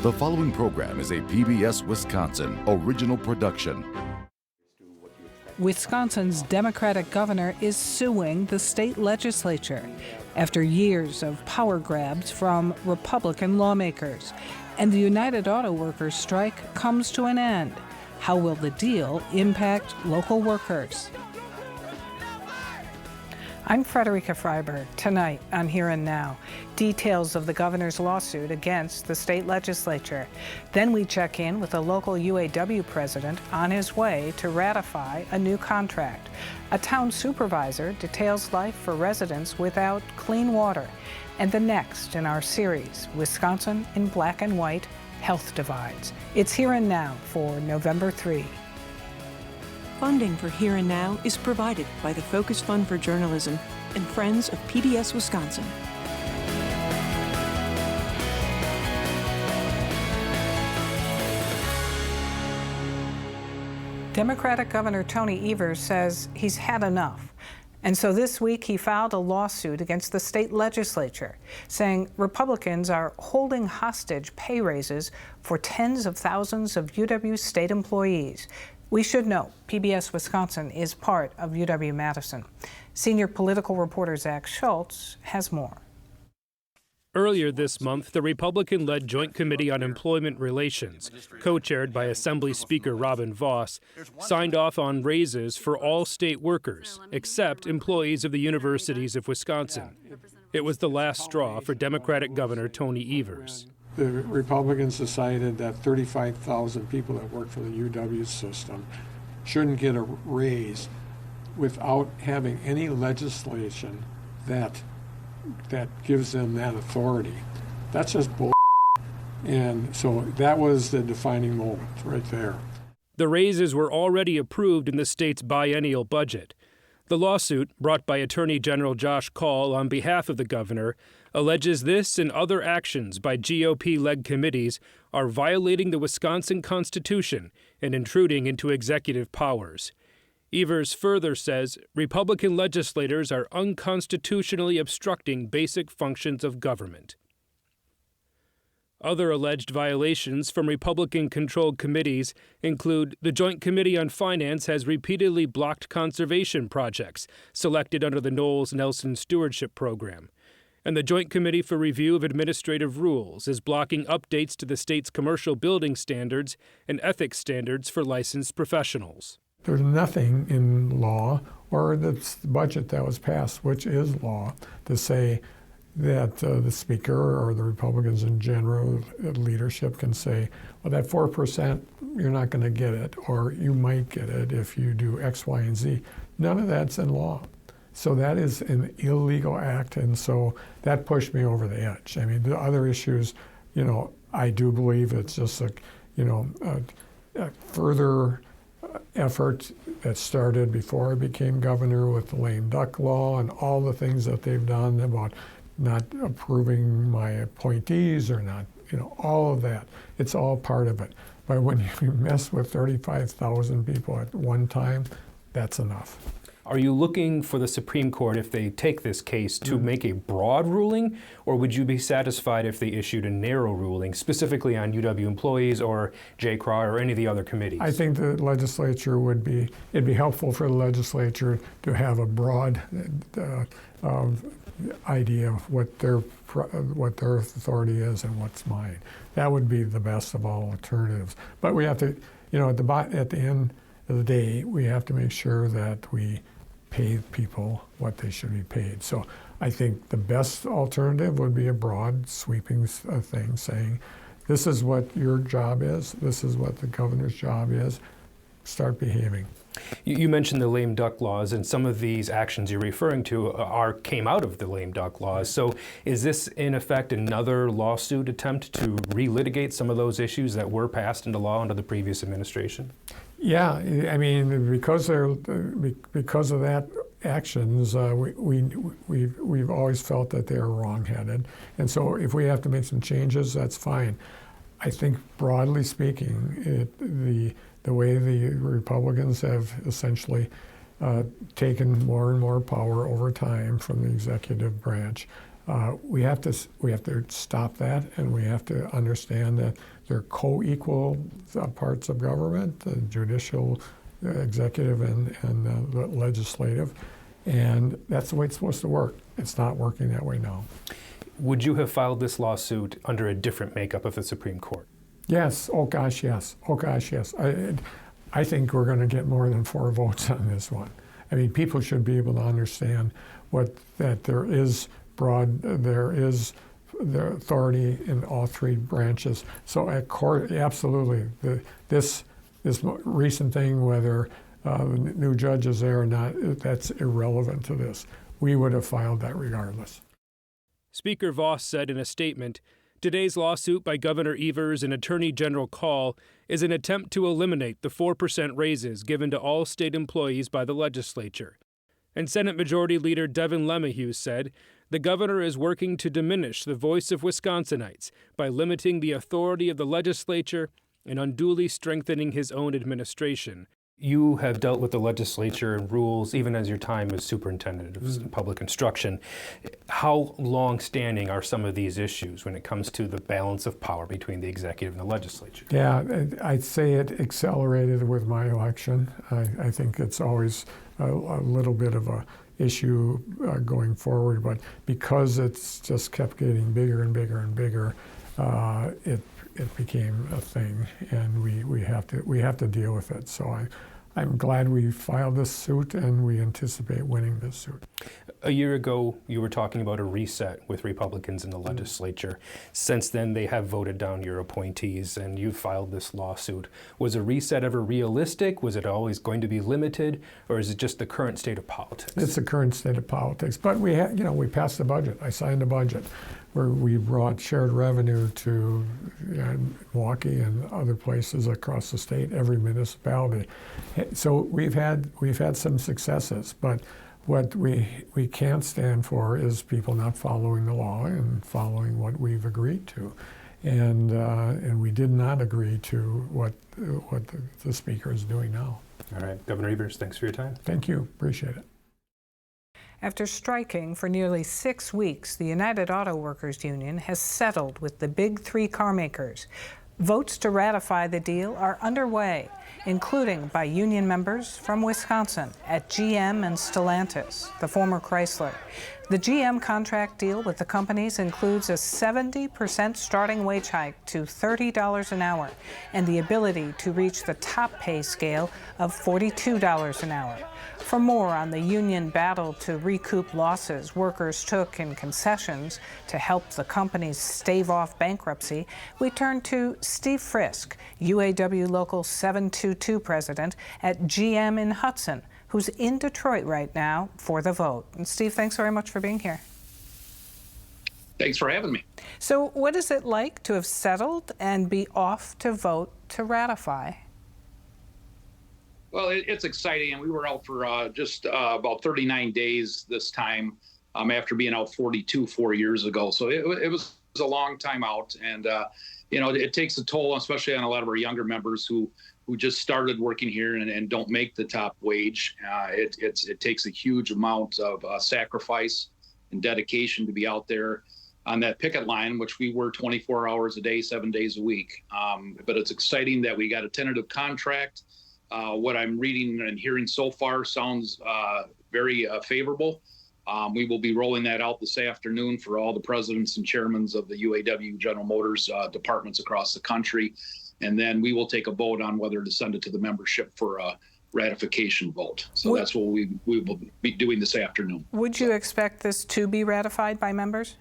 The following program is a PBS Wisconsin original production. Wisconsin's Democratic governor is suing the state legislature after years of power grabs from Republican lawmakers. And the United Auto Workers strike comes to an end. How will the deal impact local workers? I'm Frederica Freiberg. Tonight on Here and Now, details of the governor's lawsuit against the state legislature. Then we check in with a local UAW president on his way to ratify a new contract. A town supervisor details life for residents without clean water. And the next in our series, Wisconsin in Black and White, Health Divides. It's Here and Now for November 3. Funding for Here and Now is provided by the Focus Fund for Journalism and Friends of PBS Wisconsin. Democratic Governor Tony Evers says he's had enough. And so this week he filed a lawsuit against the state legislature, saying Republicans are holding hostage pay raises for tens of thousands of UW state employees. We should know PBS Wisconsin is part of UW-Madison. Senior political reporter Zach Schultz has more. Earlier this month, the Republican-led Joint Committee on Employment Relations, co-chaired by Assembly Speaker Robin Vos, signed off on raises for all state workers, except employees of the universities of Wisconsin. It was the last straw for Democratic Governor Tony Evers. The Republicans decided that 35,000 people that work for the UW system shouldn't get a raise without having any legislation that gives them that authority. That's just bull. And so that was the defining moment right there. The raises were already approved in the state's biennial budget. The lawsuit, brought by Attorney General Josh Kaul on behalf of the governor, alleges this and other actions by GOP-led committees are violating the Wisconsin Constitution and intruding into executive powers. Evers further says Republican legislators are unconstitutionally obstructing basic functions of government. Other alleged violations from Republican-controlled committees include the Joint Committee on Finance has repeatedly blocked conservation projects selected under the Knowles-Nelson Stewardship Program, and the Joint Committee for Review of Administrative Rules is blocking updates to the state's commercial building standards and ethics standards for licensed professionals. There's nothing in law or the budget that was passed, which is law, to say that the Speaker or the Republicans in general, leadership can say, well, that 4%, you're not going to get it, or you might get it if you do X, Y, and Z. None of that's in law. So that is an illegal act, and so that pushed me over the edge. I mean, the other issues, I do believe it's just a further effort that started before I became governor with the lame duck law and all the things that they've done about not approving my appointees or not, all of that. It's all part of it. But when you mess with 35,000 people at one time, that's enough. Are you looking for the Supreme Court, if they take this case, to make a broad ruling, or would you be satisfied if they issued a narrow ruling, specifically on UW employees or JCRA or any of the other committees? I think the legislature it'd be helpful for the legislature to have a broad idea of what their authority is and what's mine. That would be the best of all alternatives. But we have to, at the end of the day, we have to make sure that we pay people what they should be paid. So I think the best alternative would be a broad, sweeping thing saying, this is what your job is, this is what the governor's job is, start behaving. You mentioned the lame duck laws, and some of these actions you're referring to came out of the lame duck laws. So is this, in effect, another lawsuit attempt to relitigate some of those issues that were passed into law under the previous administration? Yeah, I mean, because of that actions, we've always felt that they're wrong-headed, and so if we have to make some changes, that's fine. I think, broadly speaking, the way the Republicans have essentially taken more and more power over time from the executive branch We have to stop that, and we have to understand that they're co-equal parts of government, the judicial, executive, and the legislative, and that's the way it's supposed to work. It's not working that way now. Would you have filed this lawsuit under a different makeup of the Supreme Court? Yes. Oh gosh, yes. Oh gosh, yes. I think we're going to get more than 4 votes on this one. I mean, people should be able to understand that there is the authority in all 3 branches. So at court, absolutely, this recent thing, whether the new judge is there or not, that's irrelevant to this. We would have filed that regardless. Speaker Vos said in a statement, "Today's lawsuit by Governor Evers and Attorney General Call is an attempt to eliminate the 4% raises given to all state employees by the legislature." And Senate Majority Leader Devin LeMahieu said, "The governor is working to diminish the voice of Wisconsinites by limiting the authority of the legislature and unduly strengthening his own administration." You have dealt with the legislature and rules even as your time as superintendent of public instruction. How long-standing are some of these issues when it comes to the balance of power between the executive and the legislature? Yeah, I'd say it accelerated with my election. I think it's always a little bit of a issue going forward, but because it's just kept getting bigger and bigger and bigger, it became a thing, and we have to deal with it. So I'm glad we filed this suit, and we anticipate winning this suit. A year ago, you were talking about a reset with Republicans in the legislature. Since then, they have voted down your appointees, and you filed this lawsuit. Was a reset ever realistic? Was it always going to be limited, or is it just the current state of politics? It's the current state of politics. But we passed the budget. I signed the budget, where we brought shared revenue to Milwaukee and other places across the state, every municipality. So we've had some successes, but what we can't stand for is people not following the law and following what we've agreed to, and we did not agree to what the speaker is doing now. All right, Governor Evers, thanks for your time. Thank you, appreciate it. After striking for nearly 6 weeks, the United Auto Workers Union has settled with the big 3 car makers. Votes to ratify the deal are underway, including by union members from Wisconsin at GM and Stellantis, the former Chrysler. The GM contract deal with the companies includes a 70% starting wage hike to $30 an hour and the ability to reach the top pay scale of $42 an hour. For more on the union battle to recoup losses workers took in concessions to help the companies stave off bankruptcy, we turn to Steve Frisk, UAW Local 722 president at GM in Hudson, who's in Detroit right now for the vote. And Steve, thanks very much for being here. Thanks for having me. So what is it like to have settled and be off to vote to ratify? Well, it's exciting, and we were out for just about 39 days this time after being out 42 4 years ago. So it was a long time out, and it takes a toll, especially on a lot of our younger members who just started working here and don't make the top wage. It takes a huge amount of sacrifice and dedication to be out there on that picket line, which we were 24 hours a day, 7 days a week. But it's exciting that we got a tentative contract. What I'm reading and hearing so far sounds very favorable. We will be rolling that out this afternoon for all the presidents and chairmen of the UAW General Motors departments across the country. And then we will take a vote on whether to send it to the membership for a ratification vote. So that's what we will be doing this afternoon. Would you expect this to be ratified by members?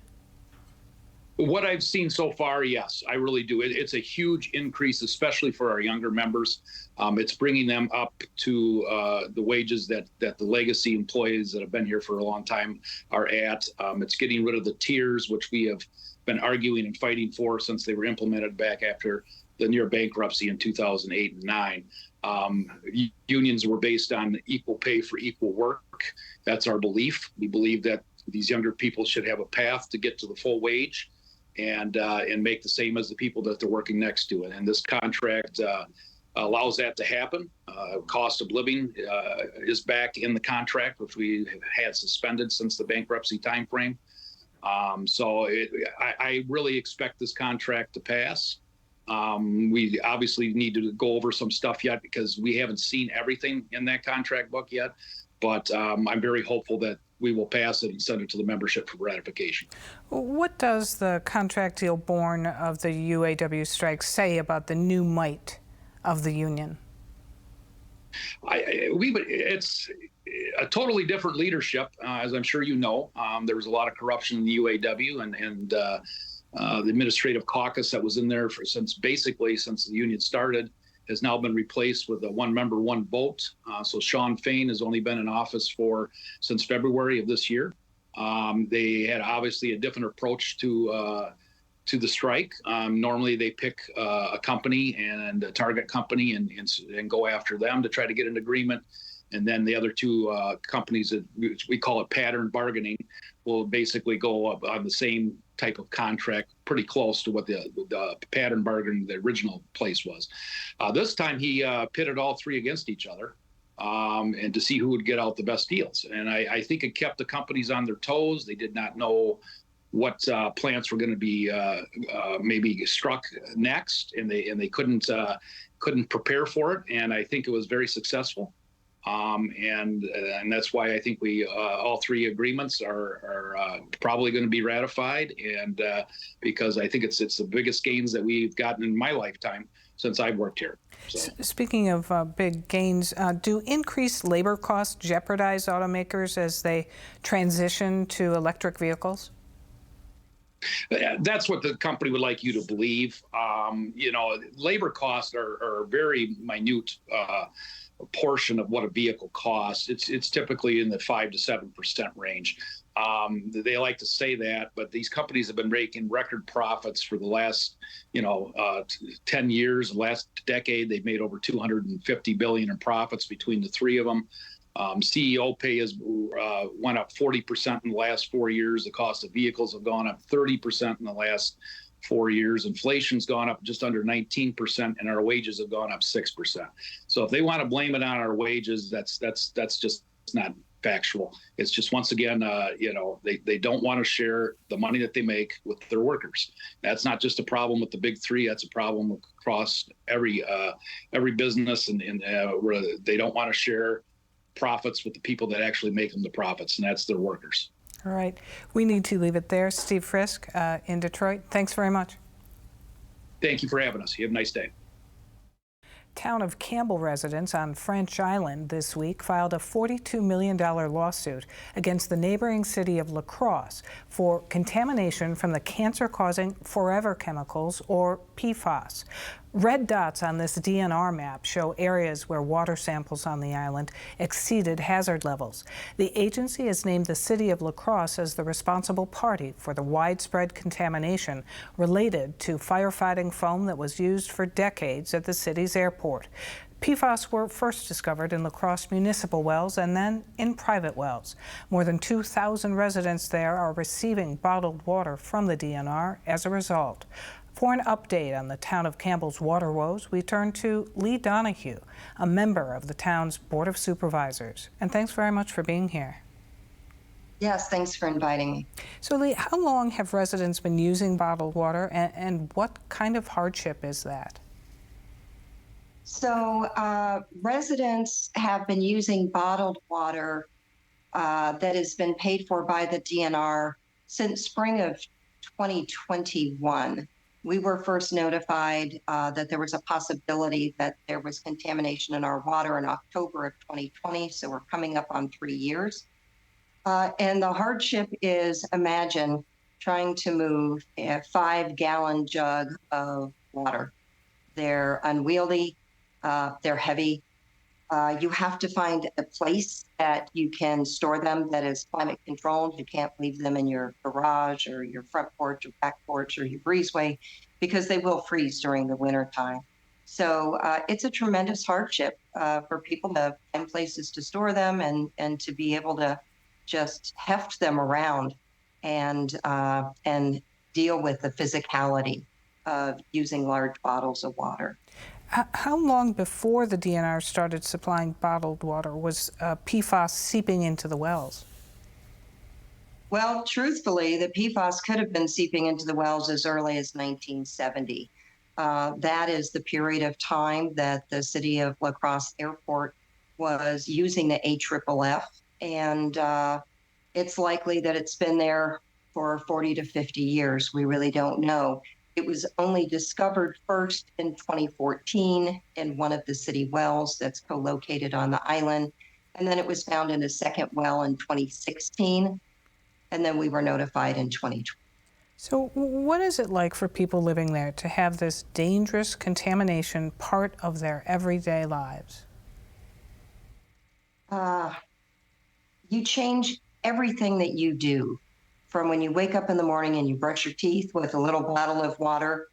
What I've seen so far, yes, I really do. It's a huge increase, especially for our younger members. It's bringing them up to the wages that the legacy employees that have been here for a long time are at. It's getting rid of the tiers, which we have been arguing and fighting for since they were implemented back after the near bankruptcy in 2008 and 2009. Unions were based on equal pay for equal work. That's our belief. We believe that these younger people should have a path to get to the full wage and make the same as the people that they're working next to it. And this contract allows that to happen. Cost of living is back in the contract, which we have had suspended since the bankruptcy timeframe. I really expect this contract to pass. We obviously need to go over some stuff yet because we haven't seen everything in that contract book yet. But I'm very hopeful that we will pass it and send it to the membership for ratification. What does the contract deal born of the UAW strike say about the new might of the union? It's a totally different leadership, as I'm sure you know. There was a lot of corruption in the UAW, and the administrative caucus that was in there since the union started has now been replaced with a one member, one vote. So Shawn Fain has only been in office since February of this year. They had obviously a different approach to the strike. Normally they pick a company and a target company and go after them to try to get an agreement. And then the other two companies, we call it pattern bargaining, will basically go up on the same type of contract, pretty close to what the pattern bargaining, the original place was. This time he pitted all three against each other and to see who would get out the best deals. And I think it kept the companies on their toes. They did not know what plants were going to be maybe struck next, and they couldn't prepare for it. And I think it was very successful. And that's why I think all three agreements are probably going to be ratified, and because I think it's the biggest gains that we've gotten in my lifetime since I've worked here. So. Speaking of big gains, do increased labor costs jeopardize automakers as they transition to electric vehicles? That's what the company would like you to believe. Labor costs are very minute portion of what a vehicle costs. It's typically in the 5 to 7% range. They like to say that, but these companies have been making record profits for the last 10 years. Last decade, they've made over $250 billion in profits between the three of them. CEO pay has went up 40% in the last 4 years. The cost of vehicles have gone up 30% in the last 4 years. Inflation's gone up just under 19%, and our wages have gone up 6%. So if they want to blame it on our wages, that's just not factual. It's just, once again, they don't want to share the money that they make with their workers. That's not just a problem with the big three. That's a problem across every business, and where they don't want to share profits with the people that actually make them the profits, and that's their workers. All right. We need to leave it there. Steve Frisk in Detroit, thanks very much. Thank you for having us. You have a nice day. Town of Campbell residents on French Island this week filed a $42 million lawsuit against the neighboring city of La Crosse for contamination from the cancer-causing forever chemicals, or PFAS. Red dots on this DNR map show areas where water samples on the island exceeded hazard levels. The agency has named the city of La Crosse as the responsible party for the widespread contamination related to firefighting foam that was used for decades at the city's airport. PFAS were first discovered in La Crosse municipal wells and then in private wells. More than 2,000 residents there are receiving bottled water from the DNR as a result. For an update on the town of Campbell's water woes, we turn to Lee Donahue, a member of the town's Board of Supervisors. And thanks very much for being here. Yes, thanks for inviting me. So Lee, how long have residents been using bottled water, and what kind of hardship is that? So residents have been using bottled water that has been paid for by the DNR since spring of 2021. We were first notified that there was a possibility that there was contamination in our water in October of 2020, so we're coming up on 3 years. And the hardship is, imagine trying to move a 5-gallon jug of water. They're unwieldy, they're heavy. You have to find a place that you can store them that is climate controlled. You can't leave them in your garage or your front porch or back porch or your breezeway, because they will freeze during the winter time. So it's a tremendous hardship for people to find places to store them and to be able to just heft them around and deal with the physicality of using large bottles of water. How long before the DNR started supplying bottled water was PFAS seeping into the wells? Well, truthfully, the PFAS could have been seeping into the wells as early as 1970. That is the period of time that the city of La Crosse Airport was using the AFFF, and it's likely that it's been there for 40 to 50 years. We really don't know. It was only discovered first in 2014 in one of the city wells that's co-located on the island, and then it was found in a second well in 2016, and then we were notified in 2020. So what is it like for people living there to have this dangerous contamination part of their everyday lives? You change everything that you do, from when you wake up in the morning and you brush your teeth with a little bottle of water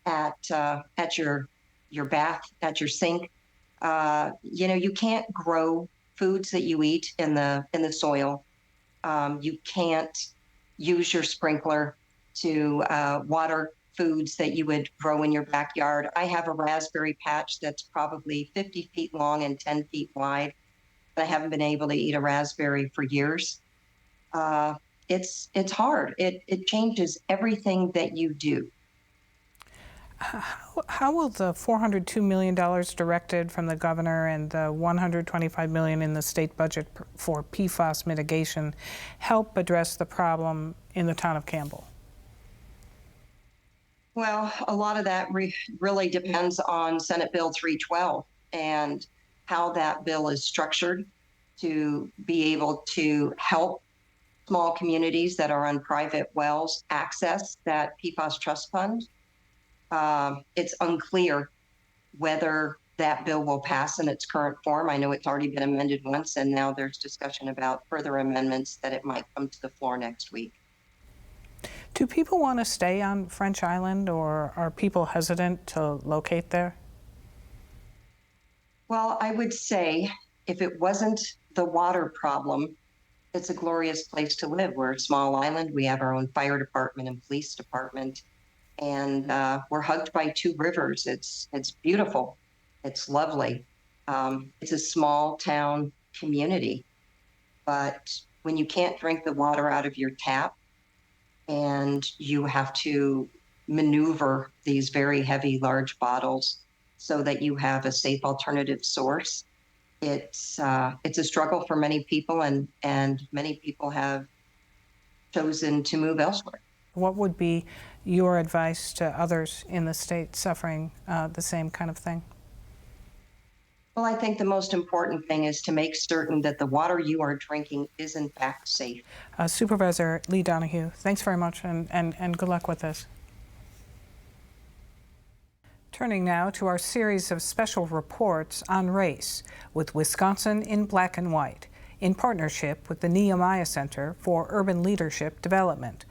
at your bath, at your sink. You can't grow foods that you eat in the soil. You can't use your sprinkler to water foods that you would grow in your backyard. I have a raspberry patch that's probably 50 feet long and 10 feet wide. I haven't been able to eat a raspberry for years. It's hard. It changes everything that you do. How will the $402 million directed from the governor and the $125 million in the state budget for PFAS mitigation help address the problem in the town of Campbell? Well, a lot of that really depends on Senate Bill 312 and how that bill is structured to be able to help small communities that are on private wells access that PFAS trust fund. It's unclear whether that bill will pass in its current form. I know it's already been amended once, and now there's discussion about further amendments that it might come to the floor next week. Do people want to stay on French Island, or are people hesitant to locate there? Well, I would say if it wasn't the water problem, it's a glorious place to live. We're a small island. We have our own fire department and police department, and we're hugged by two rivers. It's beautiful. It's lovely. It's a small town community, but when you can't drink the water out of your tap and you have to maneuver these very heavy, large bottles so that you have a safe alternative source, it's a struggle for many people, and many people have chosen to move elsewhere. What would be your advice to others in the state suffering the same kind of thing? Well, I think the most important thing is to make certain that the water you are drinking is in fact safe. Supervisor Lee Donoghue, thanks very much, and good luck with this. Turning now to our series of special reports on race with Wisconsin in Black and White, in partnership with the Nehemiah Center for Urban Leadership Development.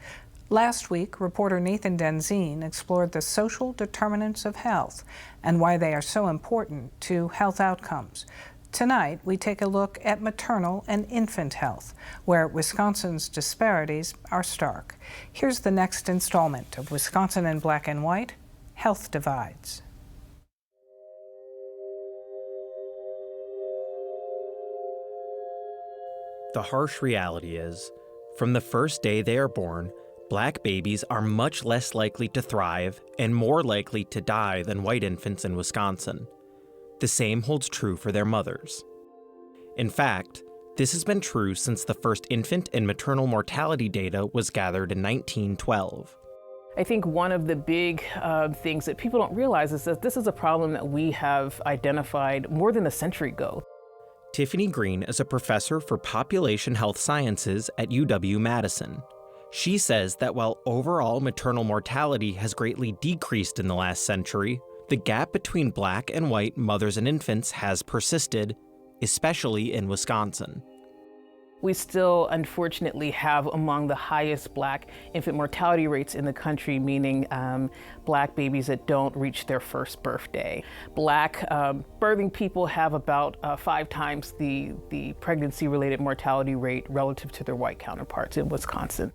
Last week, reporter Nathan Denzine explored the social determinants of health and why they are so important to health outcomes. Tonight, we take a look at maternal and infant health, where Wisconsin's disparities are stark. Here's the next installment of Wisconsin in Black and White, Health Divides. The harsh reality is, from the first day they are born, Black babies are much less likely to thrive and more likely to die than white infants in Wisconsin. The same holds true for their mothers. In fact, this has been true since the first infant and maternal mortality data was gathered in 1912. I think one of the big things that people don't realize is that this is a problem that we have identified more than a century ago. Tiffany Green is a professor for population health sciences at UW-Madison. She says that while overall maternal mortality has greatly decreased in the last century, the gap between Black and white mothers and infants has persisted, especially in Wisconsin. We still, unfortunately, have among the highest Black infant mortality rates in the country, meaning Black babies that don't reach their first birthday. Black birthing people have about 5 times the pregnancy-related mortality rate relative to their white counterparts in Wisconsin.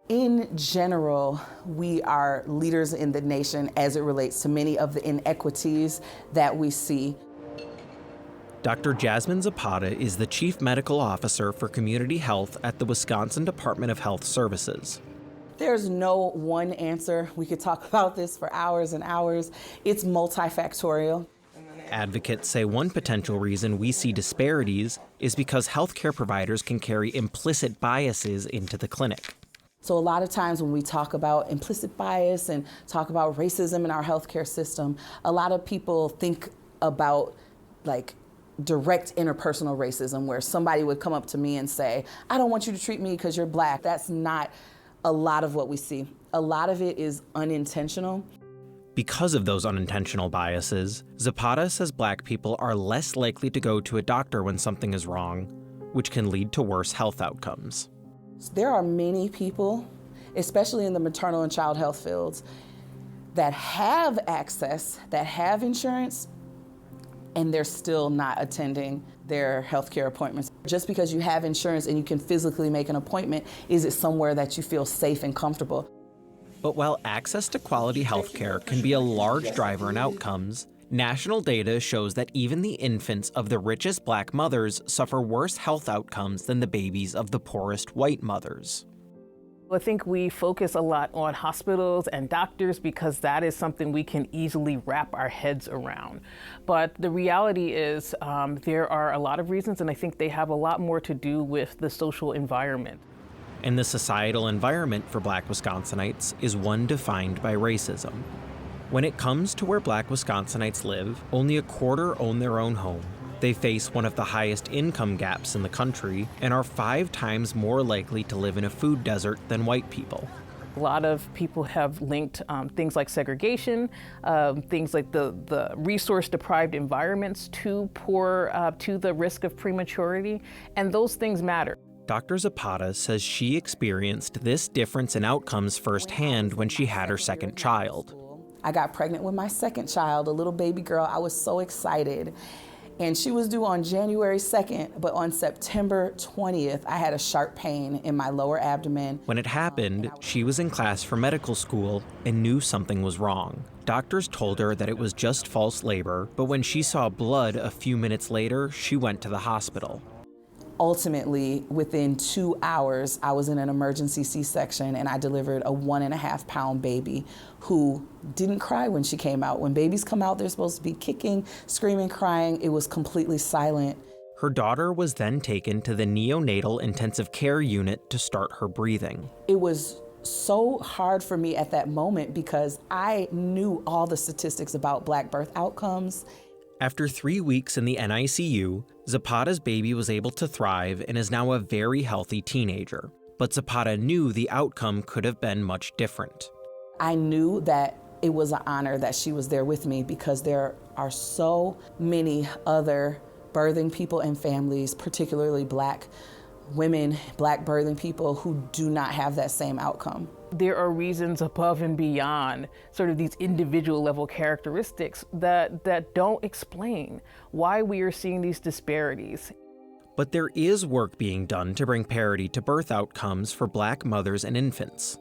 In general, we are leaders in the nation as it relates to many of the inequities that we see. Dr. Jasmine Zapata is the Chief Medical Officer for Community Health at the Wisconsin Department of Health Services. There's no one answer. We could talk about this for hours and hours. It's multifactorial. Advocates say one potential reason we see disparities is because healthcare providers can carry implicit biases into the clinic. So a lot of times when we talk about implicit bias and talk about racism in our healthcare system, a lot of people think about like direct interpersonal racism where somebody would come up to me and say, I don't want you to treat me because you're Black. That's not a lot of what we see. A lot of it is unintentional. Because of those unintentional biases, Zapata says Black people are less likely to go to a doctor when something is wrong, which can lead to worse health outcomes. There are many people, especially in the maternal and child health fields, that have access, that have insurance, and they're still not attending their healthcare appointments. Just because you have insurance and you can physically make an appointment, is it somewhere that you feel safe and comfortable? But while access to quality healthcare can be a large driver in outcomes, national data shows that even the infants of the richest Black mothers suffer worse health outcomes than the babies of the poorest white mothers. I think we focus a lot on hospitals and doctors because that is something we can easily wrap our heads around. But the reality is there are a lot of reasons, and I think they have a lot more to do with the social environment. And the societal environment for Black Wisconsinites is one defined by racism. When it comes to where Black Wisconsinites live, only a quarter own their own home. They face one of the highest income gaps in the country and are 5 times more likely to live in a food desert than white people. A lot of people have linked things like segregation, things like the resource-deprived environments to the risk of prematurity, and those things matter. Dr. Zapata says she experienced this difference in outcomes firsthand when she had her second child. I got pregnant with my second child, a little baby girl. I was so excited. And she was due on January 2nd, but on September 20th, I had a sharp pain in my lower abdomen. When it happened, she was in class for medical school and knew something was wrong. Doctors told her that it was just false labor, but when she saw blood a few minutes later, she went to the hospital. Ultimately, within 2 hours, I was in an emergency C-section and I delivered a 1.5-pound baby who didn't cry when she came out. When babies come out, they're supposed to be kicking, screaming, crying. It was completely silent. Her daughter was then taken to the neonatal intensive care unit to start her breathing. It was so hard for me at that moment because I knew all the statistics about Black birth outcomes. After 3 weeks in the NICU, Zapata's baby was able to thrive and is now a very healthy teenager. But Zapata knew the outcome could have been much different. I knew that it was an honor that she was there with me because there are so many other birthing people and families, particularly Black women, Black birthing people, who do not have that same outcome. There are reasons above and beyond sort of these individual level characteristics that don't explain why we are seeing these disparities. But there is work being done to bring parity to birth outcomes for Black mothers and infants.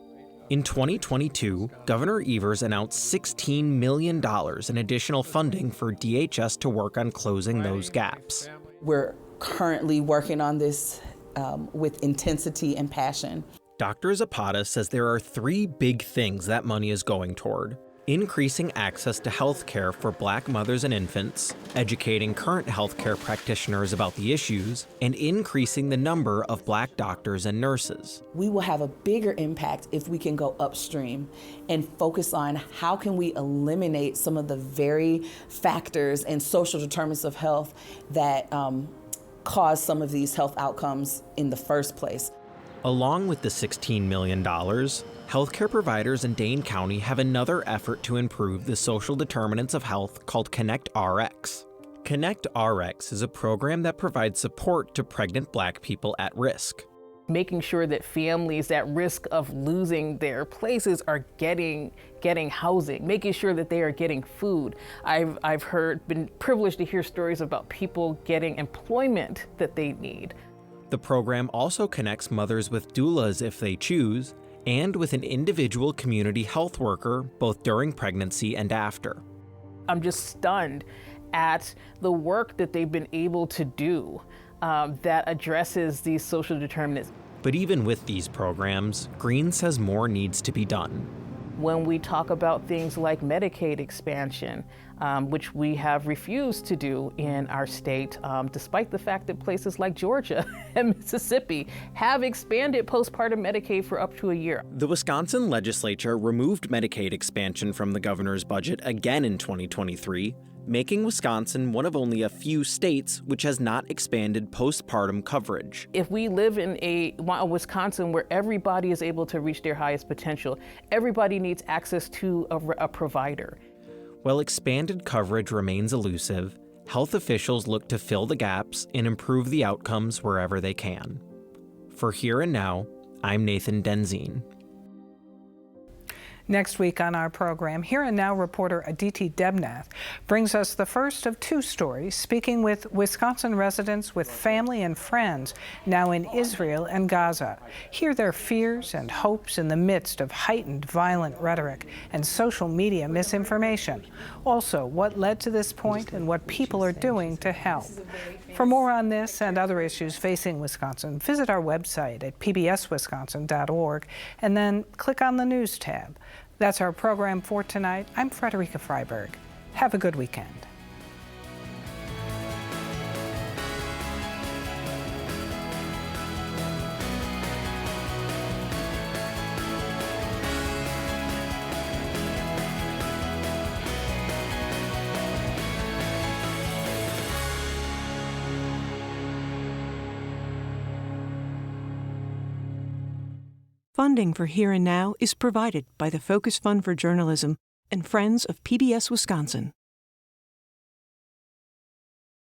In 2022, Governor Evers announced $16 million in additional funding for DHS to work on closing those gaps. We're currently working on this with intensity and passion. Dr. Zapata says there are 3 big things that money is going toward: increasing access to health care for Black mothers and infants, educating current healthcare practitioners about the issues, and increasing the number of Black doctors and nurses. We will have a bigger impact if we can go upstream and focus on how can we eliminate some of the very factors and social determinants of health that cause some of these health outcomes in the first place. Along with the $16 million, healthcare providers in Dane County have another effort to improve the social determinants of health called ConnectRx. ConnectRx is a program that provides support to pregnant Black people at risk. Making sure that families at risk of losing their places are getting housing, making sure that they are getting food. I've been privileged to hear stories about people getting employment that they need. The program also connects mothers with doulas if they choose, and with an individual community health worker both during pregnancy and after. I'm just stunned at the work that they've been able to do that addresses these social determinants. But even with these programs, Green says more needs to be done. When we talk about things like Medicaid expansion, which we have refused to do in our state, despite the fact that places like Georgia and Mississippi have expanded postpartum Medicaid for up to a year. The Wisconsin legislature removed Medicaid expansion from the governor's budget again in 2023, making Wisconsin one of only a few states which has not expanded postpartum coverage. If we live in a Wisconsin where everybody is able to reach their highest potential, everybody needs access to a provider. While expanded coverage remains elusive, health officials look to fill the gaps and improve the outcomes wherever they can. For Here and Now, I'm Nathan Denzine. Next week on our program, Here and Now reporter Aditi Debnath brings us the first of two stories, speaking with Wisconsin residents with family and friends now in Israel and Gaza. Hear their fears and hopes in the midst of heightened violent rhetoric and social media misinformation. Also, what led to this point and what people are doing to help. For more on this and other issues facing Wisconsin, visit our website at pbswisconsin.org and then click on the News tab. That's our program for tonight. I'm Frederica Freiberg. Have a good weekend. Funding for Here and Now is provided by the Focus Fund for Journalism and Friends of PBS Wisconsin.